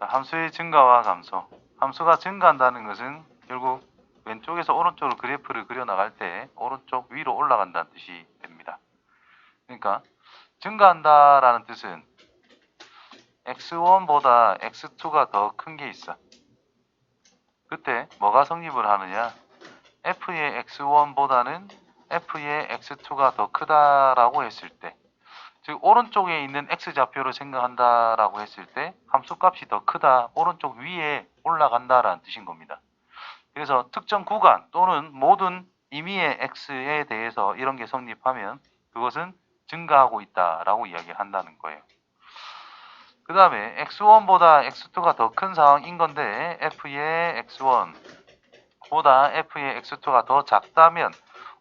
함수의 증가와 감소. 함수가 증가한다는 것은 결국 왼쪽에서 오른쪽으로 그래프를 그려나갈 때 오른쪽 위로 올라간다는 뜻이 됩니다. 그러니까 증가한다라는 뜻은 x1보다 x2가 더 큰 게 있어. 그때 뭐가 성립을 하느냐? f의 x1보다는 f의 x2가 더 크다라고 했을 때, 즉 오른쪽에 있는 x좌표를 생각한다라고 했을 때 함수값이 더 크다, 오른쪽 위에 올라간다라는 뜻인 겁니다. 그래서 특정 구간 또는 모든 임의의 x에 대해서 이런 게 성립하면 그것은 증가하고 있다라고 이야기를 한다는 거예요. 그 다음에 x1보다 x2가 더 큰 상황인 건데 f의 x1보다 f의 x2가 더 작다면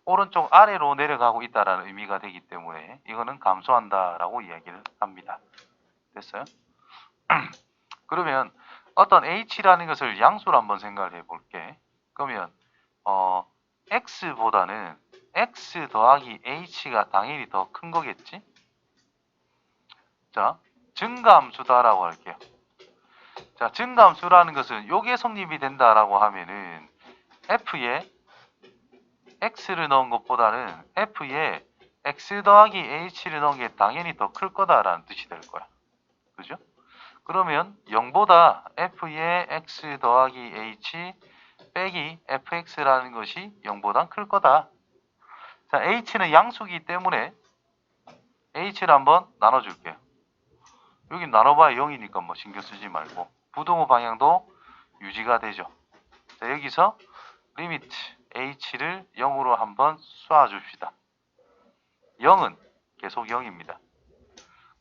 오른쪽 아래로 내려가고 있다라는 의미가 되기 때문에 이거는 감소한다라고 이야기를 합니다. 됐어요? 그러면 어떤 h라는 것을 양수로 한번 생각을 해볼게. 그러면 x보다는 x 더하기 h가 당연히 더 큰 거겠지? 자, 증가함수다라고 할게요. 자, 증가함수라는 것은 요게 성립이 된다라고 하면은 f에 x를 넣은 것보다는 f에 x 더하기 h를 넣은 게 당연히 더 클 거다라는 뜻이 될 거야. 그죠? 그러면 0보다 f의 x 더하기 h 빼기 fx라는 것이 0보다 클 거다. 자, h는 양수이기 때문에 h를 한번 나눠줄게요. 여기 나눠봐야 0이니까 뭐 신경 쓰지 말고 부동호 방향도 유지가 되죠. 자, 여기서 리미트 h를 0으로 한번 쏴줍시다. 0은 계속 0입니다.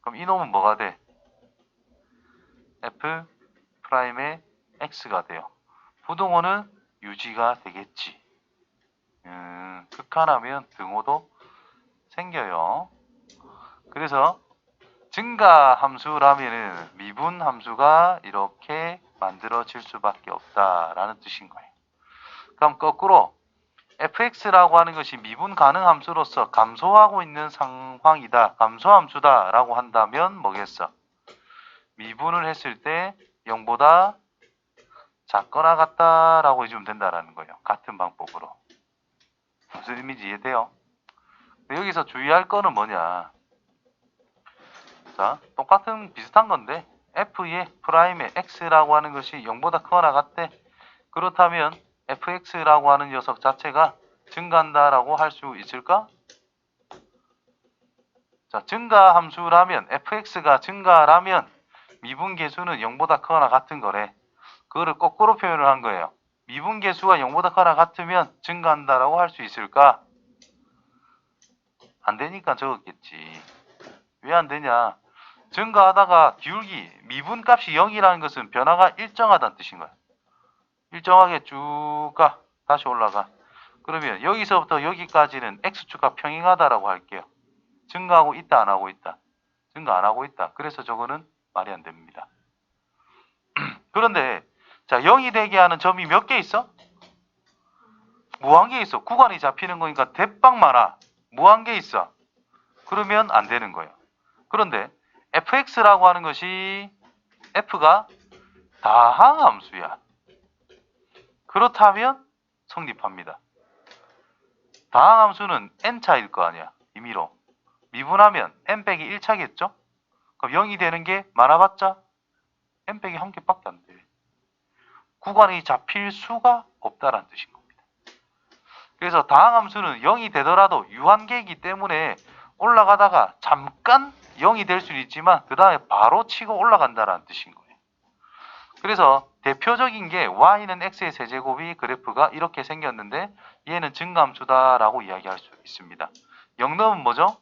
그럼 이놈은 뭐가 돼? f 프라임의 x가 돼요. 부동호는 유지가 되겠지. 극한하면 등호도 생겨요. 그래서 증가 함수라면은 미분 함수가 이렇게 만들어질 수밖에 없다라는 뜻인 거예요. 그럼 거꾸로 fx라고 하는 것이 미분 가능 함수로서 감소하고 있는 상황이다, 감소 함수다라고 한다면 뭐겠어? 미분을 했을 때 0보다 작거나 같다라고 해주면 된다라는 거예요. 같은 방법으로. 무슨 의미인지 이해돼요? 여기서 주의할 거는 뭐냐? 자, 똑같은 비슷한 건데 f의 프라임의 x라고 하는 것이 0보다 크거나 같대. 그렇다면 fx라고 하는 녀석 자체가 증가한다라고 할 수 있을까? 자, 증가 함수라면 fx가 증가라면 미분계수는 0보다 크거나 같은 거래. 그거를 거꾸로 표현을 한 거예요. 미분계수가 0보다 크거나 같으면 증가한다라고 할 수 있을까? 안 되니까 적었겠지. 왜 안 되냐? 증가하다가 기울기, 미분값이 0이라는 것은 변화가 일정하다는 뜻인 거야. 일정하게 쭉 가. 다시 올라가. 그러면 여기서부터 여기까지는 x축과 평행하다라고 할게요. 증가하고 있다, 안 하고 있다? 증가 안 하고 있다. 그래서 저거는 말이 안 됩니다. 그런데 자, 0이 되게 하는 점이 몇 개 있어? 무한개 있어. 구간이 잡히는 거니까 대빵 많아. 무한개 있어. 그러면 안 되는 거예요. 그런데 fx라고 하는 것이 f가 다항함수야. 그렇다면 성립합니다. 다항함수는 n차일 거 아니야. 임의로. 미분하면 n 빼기 1차겠죠? 그럼 0이 되는 게 많아봤자 n 빼기 1개밖에 안 돼. 구간이 잡힐 수가 없다라는 뜻인 겁니다. 그래서 다항함수는 0이 되더라도 유한계이기 때문에 올라가다가 잠깐 0이 될 수는 있지만 그 다음에 바로 치고 올라간다라는 뜻인 거예요. 그래서 대표적인 게 y는 x의 세제곱이 그래프가 이렇게 생겼는데 얘는 증가함수다라고 이야기할 수 있습니다. 0 넣으면 뭐죠?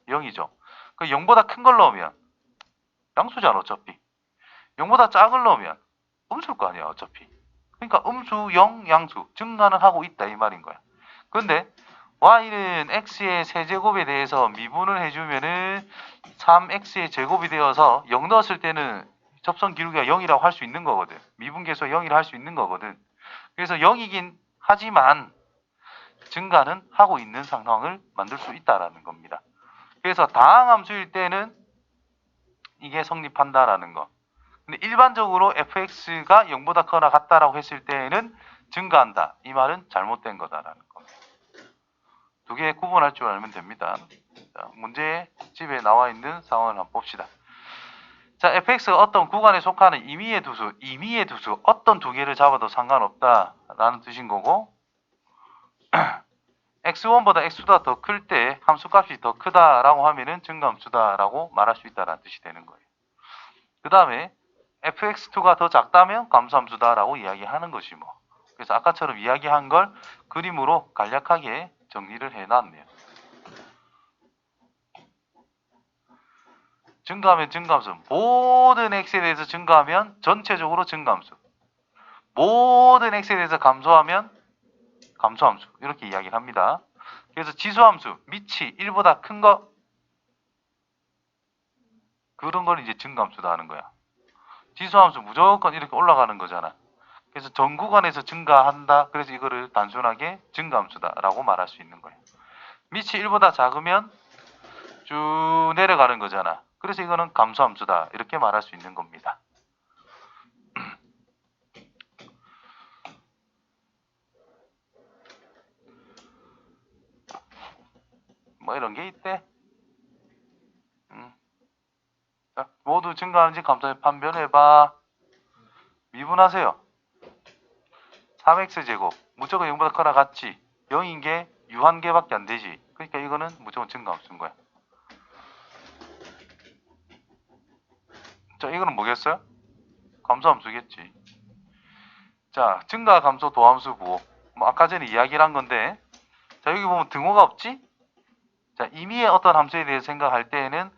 0이죠. 그 0보다 큰 걸 넣으면 양수잖아 어차피. 0보다 작은 걸 넣으면 음수일 거 아니야 어차피. 그러니까 음수 0 양수 증가는 하고 있다 이 말인 거야. 그런데 y는 x의 세제곱에 대해서 미분을 해주면은 3x의 제곱이 되어서 0 넣었을 때는 접선 기울기가 0이라고 할 수 있는 거거든. 미분계수가 0이라 할 수 있는 거거든. 그래서 0이긴 하지만 증가는 하고 있는 상황을 만들 수 있다라는 겁니다. 그래서 다항함수일 때는 이게 성립한다라는 거. 근데 일반적으로 fx가 0보다 크거나 같다라고 했을 때에는 증가한다. 이 말은 잘못된 거다라는 겁니다. 두 개 구분할 줄 알면 됩니다. 자, 문제 집에 나와 있는 상황을 한번 봅시다. 자, fx가 어떤 구간에 속하는 임의의 두수, 어떤 두 개를 잡아도 상관없다라는 뜻인 거고, x1보다 x보다 더 클 때 함수값이 더 크다라고 하면은 증가함수다라고 말할 수 있다라는 뜻이 되는 거예요. 그 다음에 fx2가 더 작다면 감소함수다라고 이야기하는 것이 뭐. 그래서 아까처럼 이야기한 걸 그림으로 간략하게 정리를 해놨네요. 증가하면 증가함수. 모든 x에 대해서 증가하면 전체적으로 증가함수. 모든 x에 대해서 감소하면 감소함수. 이렇게 이야기를 합니다. 그래서 지수함수, 밑이 1보다 큰 거, 그런 걸 이제 증가함수다 하는 거야. 지수함수 무조건 이렇게 올라가는 거잖아. 그래서 전 구간에서 증가한다. 그래서 이거를 단순하게 증가함수다라고 말할 수 있는 거예요. 밑이 1보다 작으면 쭉 내려가는 거잖아. 그래서 이거는 감소함수다. 이렇게 말할 수 있는 겁니다. 뭐 이런 게 있대. 자, 모두 증가하는지 감소하는지 판별해봐. 미분하세요. 3x제곱 무조건 0보다 커나 같지. 0인 게 유한개밖에 안 되지. 그러니까 이거는 무조건 증가함수인 거야. 자, 이거는 뭐겠어요? 감소함수겠지. 자, 증가, 감소, 도함수, 부호. 뭐 아까 전에 이야기를 한 건데, 자, 여기 보면 등호가 없지? 자, 임의의 어떤 함수에 대해서 생각할 때에는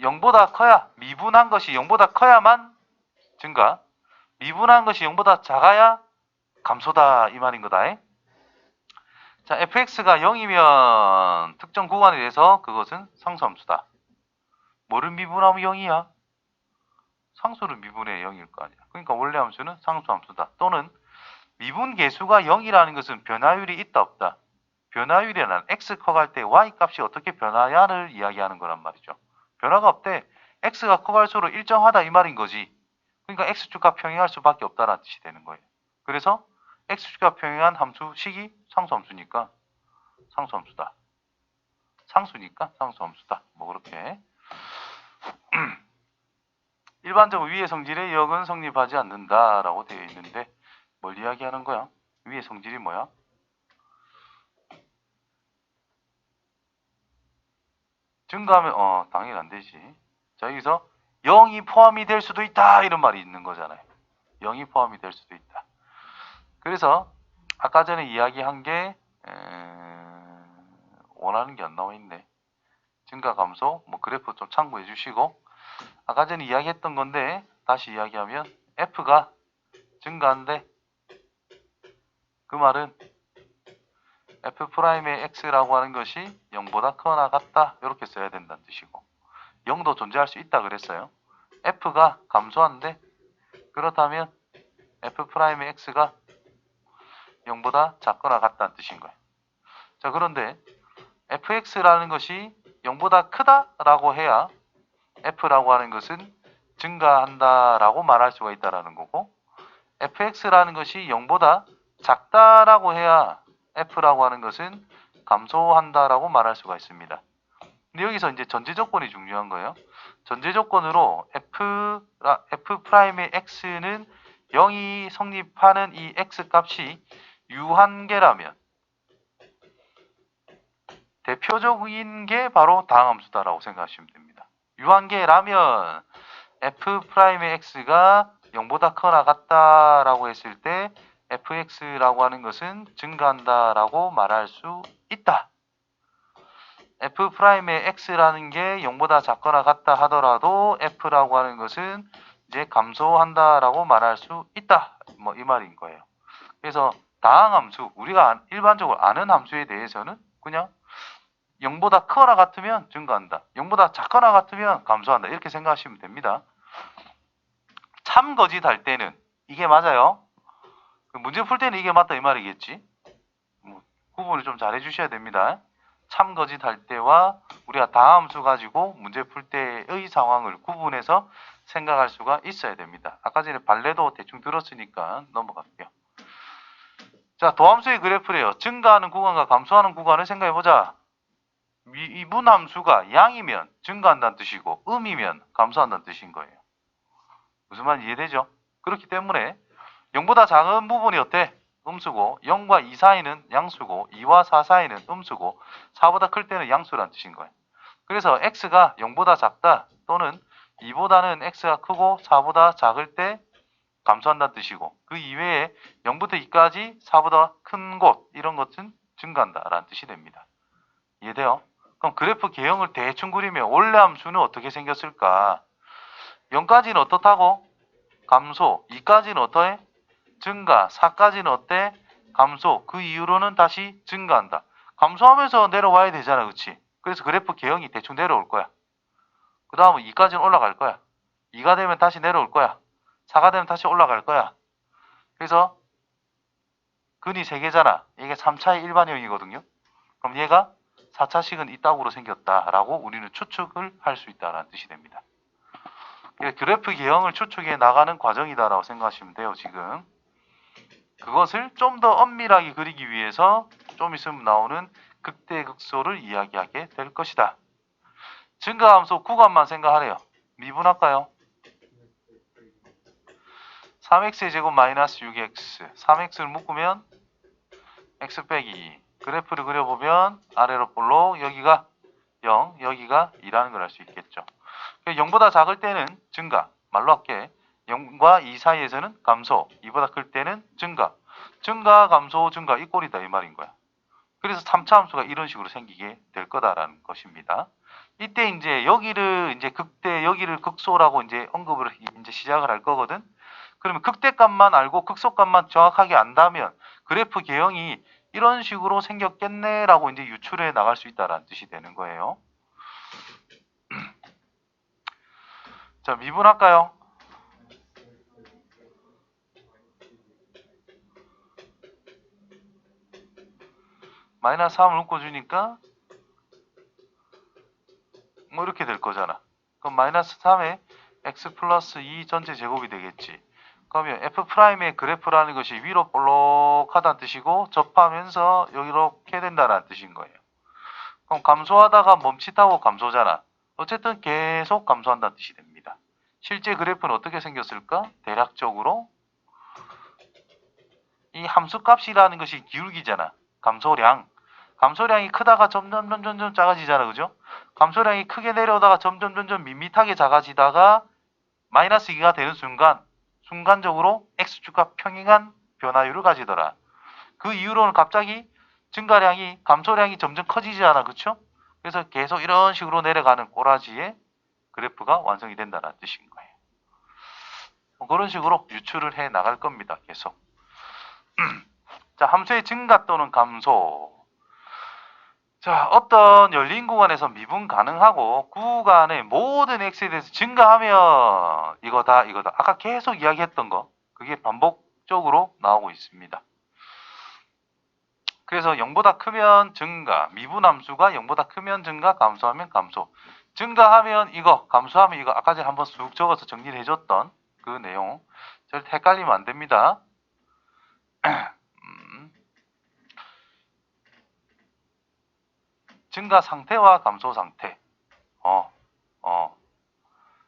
0보다 커야, 미분한 것이 0보다 커야만 증가, 미분한 것이 0보다 작아야 감소다 이 말인 거다. 자, fx가 0이면 특정 구간에 대해서 그것은 상수함수다. 뭐를 미분하면 0이야? 상수를 미분해 0일 거 아니야. 그러니까 원래 함수는 상수함수다. 또는 미분 계수가 0이라는 것은 변화율이 있다 없다. 변화율이란 x 커갈 때 y 값이 어떻게 변하냐를 이야기하는 거란 말이죠. 변화가 없대. x가 커갈수록 일정하다 이 말인 거지. 그러니까 x축과 평행할 수밖에 없다라는 뜻이 되는 거예요. 그래서 x축과 평행한 함수식이 상수함수니까 상수함수다. 상수니까 상수함수다. 뭐 그렇게. 일반적으로 위의 성질의 역은 성립하지 않는다라고 되어 있는데 뭘 이야기하는 거야? 위의 성질이 뭐야? 증가하면 당연히 안 되지. 자, 여기서 0이 포함이 될 수도 있다 이런 말이 있는 거잖아요. 0이 포함이 될 수도 있다. 그래서 아까 전에 이야기한 게 원하는 게 안 나와 있네. 증가 감소 뭐 그래프 좀 참고해 주시고 아까 전에 이야기했던 건데 다시 이야기하면 F가 증가한데 그 말은 F'의 X라고 하는 것이 0보다 크거나 같다 이렇게 써야 된다는 뜻이고 0도 존재할 수 있다 그랬어요. F가 감소한데 그렇다면 F'의 X가 0보다 작거나 같다는 뜻인 거예요. 자, 그런데 fx라는 것이 0보다 크다라고 해야 f라고 하는 것은 증가한다라고 말할 수가 있다라는 거고 fx라는 것이 0보다 작다라고 해야 f라고 하는 것은 감소한다라고 말할 수가 있습니다. 근데 여기서 이제 전제 조건이 중요한 거예요. 전제 조건으로 F'의 x는 0이 성립하는 이 x 값이 유한계라면 대표적인 게 바로 다항함수다라고 생각하시면 됩니다. 유한계라면 F'의 x가 0보다 크거나 같다라고 했을 때 fx라고 하는 것은 증가한다라고 말할 수 있다. F'의 x라는 게 0보다 작거나 같다 하더라도 F라고 하는 것은 이제 감소한다라고 말할 수 있다. 뭐 이 말인 거예요. 그래서 다항함수, 우리가 일반적으로 아는 함수에 대해서는 그냥 0보다 크거나 같으면 증가한다. 0보다 작거나 같으면 감소한다. 이렇게 생각하시면 됩니다. 참거짓할 때는 이게 맞아요. 문제 풀 때는 이게 맞다 이 말이겠지. 구분을 좀 잘 해주셔야 됩니다. 참거짓할 때와 우리가 다함수 가지고 문제 풀 때의 상황을 구분해서 생각할 수가 있어야 됩니다. 아까 전에 발레도 대충 들었으니까 넘어갈게요. 자, 도함수의 그래프래요. 증가하는 구간과 감소하는 구간을 생각해보자. 미분함수가 양이면 증가한다는 뜻이고 음이면 감소한다는 뜻인 거예요. 무슨 말인지 이해되죠? 그렇기 때문에 0보다 작은 부분이 어때? 음수고 0과 2 사이는 양수고 2와 4 사이는 음수고 4보다 클 때는 양수라는 뜻인 거예요. 그래서 x가 0보다 작다 또는 2보다는 x가 크고 4보다 작을 때 감소한다는 뜻이고 그 이외에 0부터 2까지 4보다 큰 곳 이런 것은 증가한다라는 뜻이 됩니다. 이해돼요? 그럼 그래프 개형을 대충 그리면 원래 함수는 어떻게 생겼을까? 0까지는 어떻다고? 감소. 2까지는 어떠해? 증가. 4까지는 어때? 감소. 그 이후로는 다시 증가한다. 감소하면서 내려와야 되잖아. 그치? 그래서 그래프 개형이 대충 내려올 거야. 그 다음은 2까지는 올라갈 거야. 2가 되면 다시 내려올 거야. 4가 되면 다시 올라갈 거야. 그래서 근이 3개잖아. 이게 3차의 일반형이거든요. 그럼 얘가 4차식은 이따구로 생겼다라고 우리는 추측을 할 수 있다라는 뜻이 됩니다. 그래프 개형을 추측해 나가는 과정이다라고 생각하시면 돼요. 지금 그것을 좀 더 엄밀하게 그리기 위해서 좀 있으면 나오는 극대극소를 이야기하게 될 것이다. 증가함수 구간만 생각하래요. 미분할까요? 3x의 제곱 마이너스 6x 3x를 묶으면 x 빼기 2 그래프를 그려보면 아래로 볼록 여기가 0 여기가 2라는 걸 알 수 있겠죠. 0보다 작을 때는 증가 말로 할게 0과 2 사이에서는 감소 2보다 클 때는 증가 증가 감소 증가 이 꼴이다 이 말인 거야. 그래서 3차 함수가 이런 식으로 생기게 될 거다라는 것입니다. 이때 이제 여기를 이제 극대 여기를 극소라고 이제 언급을 이제 시작을 할 거거든. 그러면 극대값만 알고 극소값만 정확하게 안다면 그래프 개형이 이런 식으로 생겼겠네라고 이제 유출해 나갈 수 있다라는 뜻이 되는 거예요. 자, 미분할까요? 마이너스 3을 묶어주니까 뭐 이렇게 될 거잖아. 그럼 마이너스 3에 x 플러스 2 전체 제곱이 되겠지. 그러면 f'의 그래프라는 것이 위로 볼록하다는 뜻이고 접하면서 이렇게 된다는 뜻인 거예요. 그럼 감소하다가 멈칫하고 감소잖아. 어쨌든 계속 감소한다는 뜻이 됩니다. 실제 그래프는 어떻게 생겼을까? 대략적으로 이 함수값이라는 것이 기울기잖아. 감소량. 감소량이 크다가 점점 작아지잖아. 그죠? 감소량이 크게 내려오다가 점점 밋밋하게 작아지다가 마이너스 2가 되는 순간적으로 x축과 평행한 변화율을 가지더라. 그 이후로는 갑자기 증가량이 감소량이 점점 커지지 않아. 그쵸? 그래서 계속 이런 식으로 내려가는 꼬라지의 그래프가 완성이 된다는 뜻인 거예요. 그런 식으로 유출을 해 나갈 겁니다. 계속. 자, 함수의 증가 또는 감소. 자, 어떤 열린 구간에서 미분 가능하고 구간의 모든 x에 대해서 증가하면 이거다. 아까 계속 이야기했던 거. 그게 반복적으로 나오고 있습니다. 그래서 0보다 크면 증가, 미분함수가 0보다 크면 증가, 감소하면 감소. 증가하면 이거, 감소하면 이거. 아까 전에 한번 쑥 적어서 정리를 해줬던 그 내용. 절대 헷갈리면 안 됩니다. 증가 상태와 감소 상태.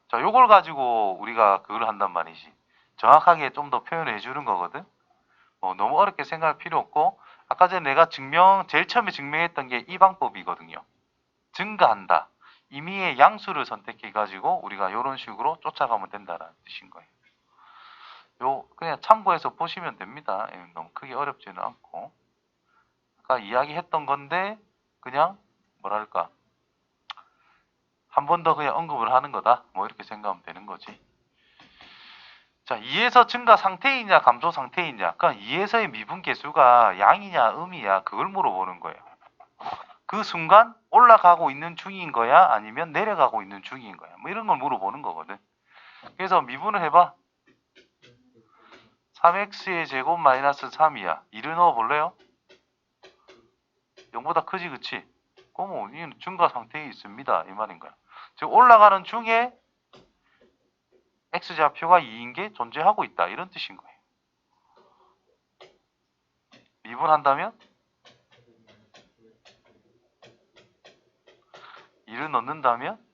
자, 요걸 가지고 우리가 그걸 한단 말이지. 정확하게 좀 더 표현을 해주는 거거든. 너무 어렵게 생각할 필요 없고, 아까 전에 내가 제일 처음에 증명했던 게 이 방법이거든요. 증가한다. 임의의 양수를 선택해가지고 우리가 이런 식으로 쫓아가면 된다는 뜻인 거예요. 그냥 참고해서 보시면 됩니다. 너무 크게 어렵지는 않고. 아까 이야기했던 건데, 그냥, 뭐랄까. 한 번 더 그냥 언급을 하는 거다. 뭐 이렇게 생각하면 되는 거지. 자, 2에서 증가 상태이냐 감소 상태이냐. 그러니까 2에서의 미분 계수가 양이냐 음이냐 그걸 물어보는 거예요. 그 순간 올라가고 있는 중인 거야 아니면 내려가고 있는 중인 거야. 뭐 이런 걸 물어보는 거거든. 그래서 미분을 해봐. 3x의 제곱 마이너스 3이야. 2를 넣어볼래요? 0보다 크지 그치? 그럼 이는 증가 상태에 있습니다. 이 말인 거야. 즉 올라가는 중에 x좌표가 2인 게 존재하고 있다. 이런 뜻인 거예요. 미분한다면 1을 넣는다면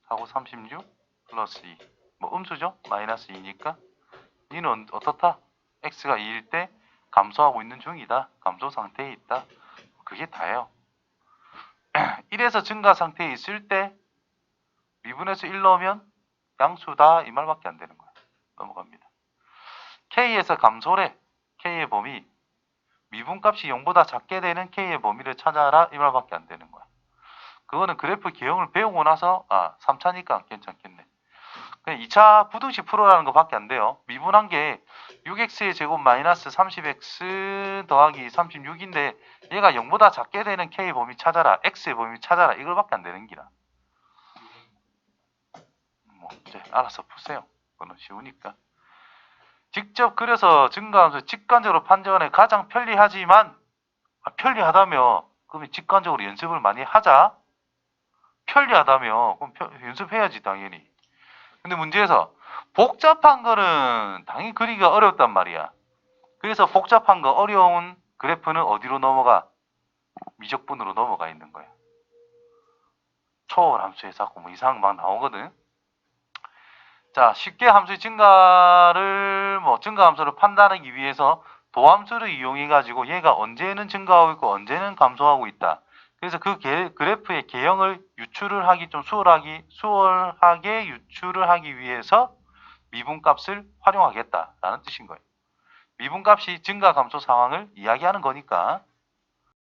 하고 36 플러스 2. 뭐 음수죠? 마이너스 2니까. 니는 어떻다? x가 2일 때 감소하고 있는 중이다. 감소 상태에 있다. 그게 다예요. 1에서 증가 상태에 있을 때 미분에서 1 넣으면 양수다 이 말밖에 안 되는 거야. 넘어갑니다. k에서 감소래. k의 범위. 미분값이 0보다 작게 되는 k의 범위를 찾아라 이 말밖에 안 되는 거야. 그거는 그래프 개형을 배우고 나서 3차니까 괜찮겠네. 그냥 2차 부등식 풀어라는 것밖에 안 돼요. 미분한 게 6x의 제곱 마이너스 30x 더하기 36인데 얘가 0보다 작게 되는 k의 범위 찾아라. x의 범위 찾아라. 이걸밖에 안 되는 기라. 뭐 이제 알아서 푸세요. 그거는 쉬우니까. 직접 그려서 증가함수 직관적으로 판정하는 가장 편리하지만 편리하다며 그러면 직관적으로 연습을 많이 하자. 편리하다며 그럼 연습해야지 당연히. 근데 문제에서 복잡한 거는 당연히 그리기가 어렵단 말이야. 그래서 복잡한 거 어려운 그래프는 어디로 넘어가? 미적분으로 넘어가 있는 거야. 초월 함수에 자꾸 뭐 이상한 거 막 나오거든. 자, 쉽게 함수의 증가를 증가 함수를 판단하기 위해서 도함수를 이용해 가지고 얘가 언제는 증가하고 있고 언제는 감소하고 있다. 그래서 그 그래프의 개형을 유출을 하기 좀 수월하게 유출을 하기 위해서 미분값을 활용하겠다라는 뜻인 거예요. 미분값이 증가 감소 상황을 이야기하는 거니까